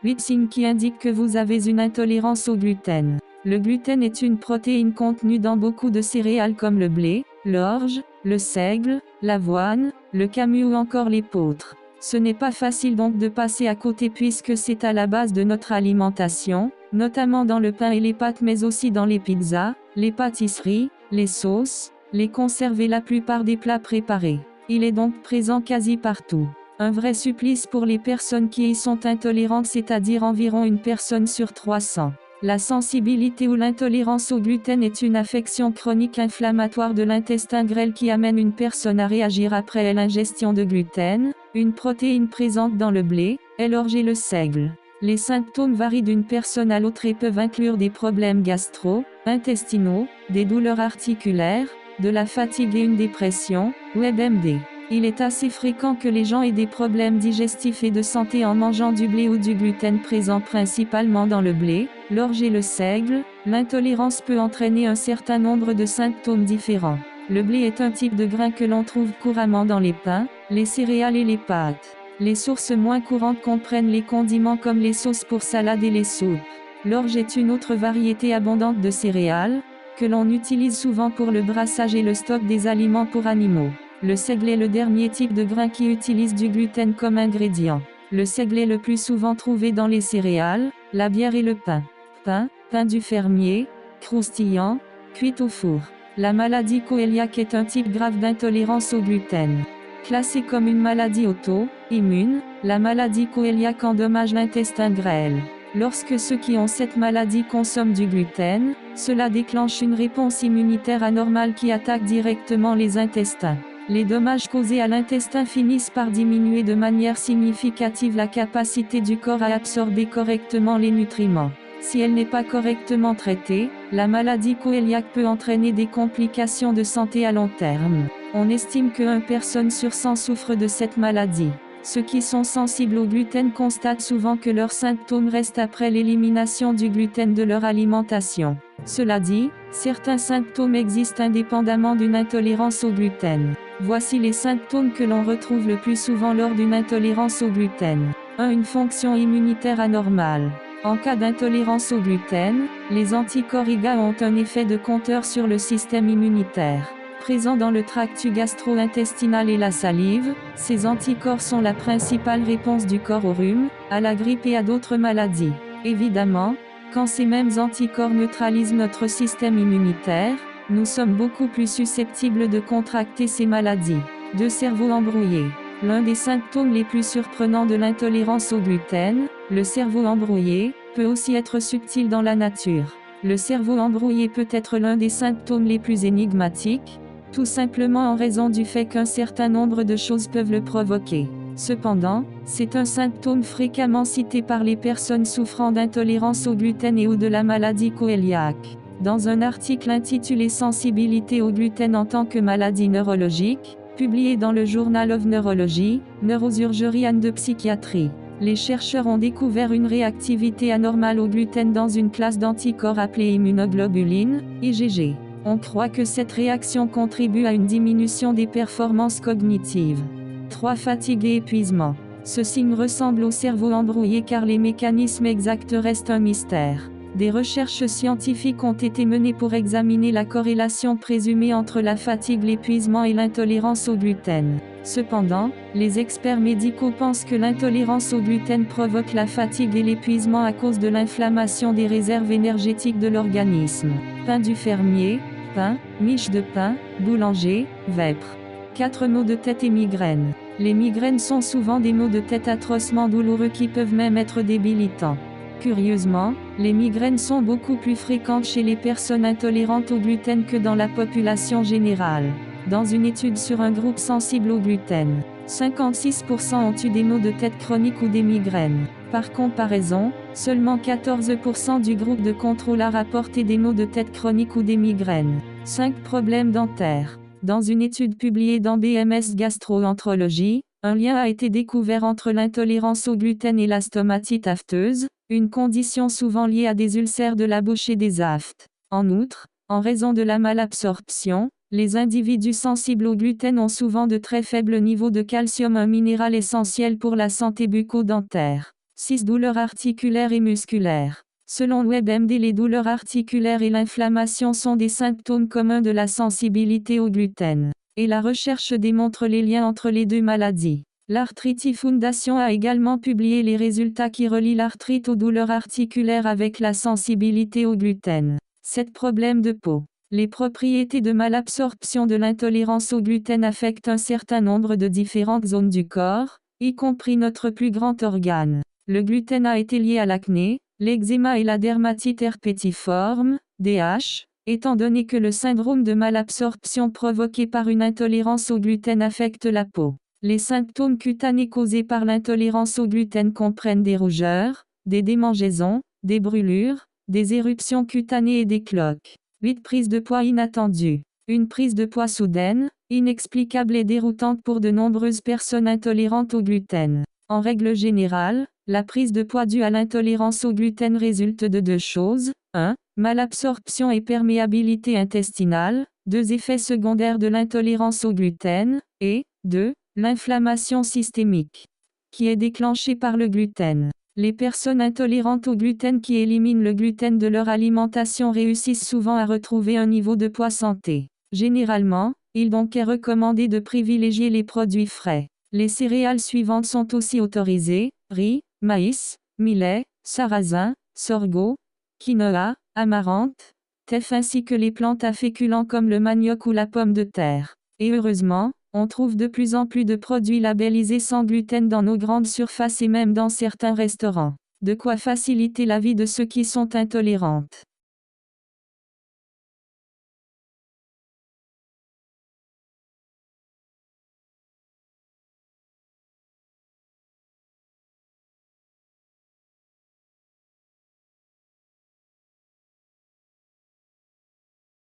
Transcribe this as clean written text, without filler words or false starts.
8 signes qui indiquent que vous avez une intolérance au gluten. Le gluten est une protéine contenue dans beaucoup de céréales comme le blé, l'orge, le seigle, l'avoine, le camut ou encore l'épeautre. Ce n'est pas facile donc de passer à côté puisque c'est à la base de notre alimentation, notamment dans le pain et les pâtes mais aussi dans les pizzas, les pâtisseries, les sauces, les conserves et la plupart des plats préparés. Il est donc présent quasi partout. Un vrai supplice pour les personnes qui y sont intolérantes, c'est-à-dire environ une personne sur 300. La sensibilité ou l'intolérance au gluten est une affection chronique inflammatoire de l'intestin grêle qui amène une personne à réagir après l'ingestion de gluten, une protéine présente dans le blé, l'orge et le seigle. Les symptômes varient d'une personne à l'autre et peuvent inclure des problèmes gastro-intestinaux, des douleurs articulaires, de la fatigue et une dépression, WebMD. Il est assez fréquent que les gens aient des problèmes digestifs et de santé en mangeant du blé ou du gluten présent principalement dans le blé, l'orge et le seigle. L'intolérance peut entraîner un certain nombre de symptômes différents. Le blé est un type de grain que l'on trouve couramment dans les pains, les céréales et les pâtes. Les sources moins courantes comprennent les condiments comme les sauces pour salade et les soupes. L'orge est une autre variété abondante de céréales, que l'on utilise souvent pour le brassage et le stock des aliments pour animaux. Le seigle est le dernier type de grain qui utilise du gluten comme ingrédient. Le seigle est le plus souvent trouvé dans les céréales, la bière et le pain. Pain du fermier, croustillant, cuit au four. La maladie cœliaque est un type grave d'intolérance au gluten. Classée comme une maladie auto-immune, la maladie cœliaque endommage l'intestin grêle. Lorsque ceux qui ont cette maladie consomment du gluten, cela déclenche une réponse immunitaire anormale qui attaque directement les intestins. Les dommages causés à l'intestin finissent par diminuer de manière significative la capacité du corps à absorber correctement les nutriments. Si elle n'est pas correctement traitée, la maladie cœliaque peut entraîner des complications de santé à long terme. On estime que 1 personne sur 100 souffre de cette maladie. Ceux qui sont sensibles au gluten constatent souvent que leurs symptômes restent après l'élimination du gluten de leur alimentation. Cela dit, certains symptômes existent indépendamment d'une intolérance au gluten. Voici les symptômes que l'on retrouve le plus souvent lors d'une intolérance au gluten. 1. Une fonction immunitaire anormale. En cas d'intolérance au gluten, les anticorps IgA ont un effet de compteur sur le système immunitaire. Présents dans le tractus gastro-intestinal et la salive, ces anticorps sont la principale réponse du corps au rhume, à la grippe et à d'autres maladies. Évidemment, quand ces mêmes anticorps neutralisent notre système immunitaire, nous sommes beaucoup plus susceptibles de contracter ces maladies. 2. Cerveau embrouillé. L'un des symptômes les plus surprenants de l'intolérance au gluten, le cerveau embrouillé, peut aussi être subtil dans la nature. Le cerveau embrouillé peut être l'un des symptômes les plus énigmatiques, tout simplement en raison du fait qu'un certain nombre de choses peuvent le provoquer. Cependant, c'est un symptôme fréquemment cité par les personnes souffrant d'intolérance au gluten et ou de la maladie cœliaque. Dans un article intitulé Sensibilité au gluten en tant que maladie neurologique, publié dans le Journal of Neurology, Neurosurgery and de psychiatrie, les chercheurs ont découvert une réactivité anormale au gluten dans une classe d'anticorps appelée immunoglobulines, IgG. On croit que cette réaction contribue à une diminution des performances cognitives. 3. Fatigue et épuisement. Ce signe ressemble au cerveau embrouillé car les mécanismes exacts restent un mystère. Des recherches scientifiques ont été menées pour examiner la corrélation présumée entre la fatigue, l'épuisement et l'intolérance au gluten. Cependant, les experts médicaux pensent que l'intolérance au gluten provoque la fatigue et l'épuisement à cause de l'inflammation des réserves énergétiques de l'organisme. Pain du fermier, pain, miche de pain, boulanger, vêpres. 4. Maux de tête et migraines. Les migraines sont souvent des maux de tête atrocement douloureux qui peuvent même être débilitants. Curieusement, les migraines sont beaucoup plus fréquentes chez les personnes intolérantes au gluten que dans la population générale. Dans une étude sur un groupe sensible au gluten, 56% ont eu des maux de tête chroniques ou des migraines. Par comparaison, seulement 14% du groupe de contrôle a rapporté des maux de tête chroniques ou des migraines. 5. Problèmes dentaires. Dans une étude publiée dans BMS Gastroentérologie, un lien a été découvert entre l'intolérance au gluten et la stomatite afteuse, une condition souvent liée à des ulcères de la bouche et des aftes. En outre, en raison de la malabsorption, les individus sensibles au gluten ont souvent de très faibles niveaux de calcium, un minéral essentiel pour la santé bucco-dentaire. 6. Douleurs articulaires et musculaires. Selon WebMD, les douleurs articulaires et l'inflammation sont des symptômes communs de la sensibilité au gluten. Et la recherche démontre les liens entre les deux maladies. L'Arthritis Foundation a également publié les résultats qui relient l'arthrite aux douleurs articulaires avec la sensibilité au gluten. 7. Problèmes de peau. Les propriétés de malabsorption de l'intolérance au gluten affectent un certain nombre de différentes zones du corps, y compris notre plus grand organe. Le gluten a été lié à l'acné, l'eczéma et la dermatite herpétiforme, DH, étant donné que le syndrome de malabsorption provoqué par une intolérance au gluten affecte la peau. Les symptômes cutanés causés par l'intolérance au gluten comprennent des rougeurs, des démangeaisons, des brûlures, des éruptions cutanées et des cloques. 8. Prise de poids inattendue. Une prise de poids soudaine, inexplicable et déroutante pour de nombreuses personnes intolérantes au gluten. En règle générale, la prise de poids due à l'intolérance au gluten résulte de deux choses. 1. Malabsorption et perméabilité intestinale, deux effets secondaires de l'intolérance au gluten, et 2. L'inflammation systémique, qui est déclenchée par le gluten. Les personnes intolérantes au gluten qui éliminent le gluten de leur alimentation réussissent souvent à retrouver un niveau de poids santé. Généralement, il donc est recommandé de privilégier les produits frais. Les céréales suivantes sont aussi autorisées: riz, maïs, millet, sarrasin, sorgho, quinoa, amaranth, teff ainsi que les plantes à féculents comme le manioc ou la pomme de terre. Et heureusement, on trouve de plus en plus de produits labellisés sans gluten dans nos grandes surfaces et même dans certains restaurants. De quoi faciliter la vie de ceux qui sont intolérantes.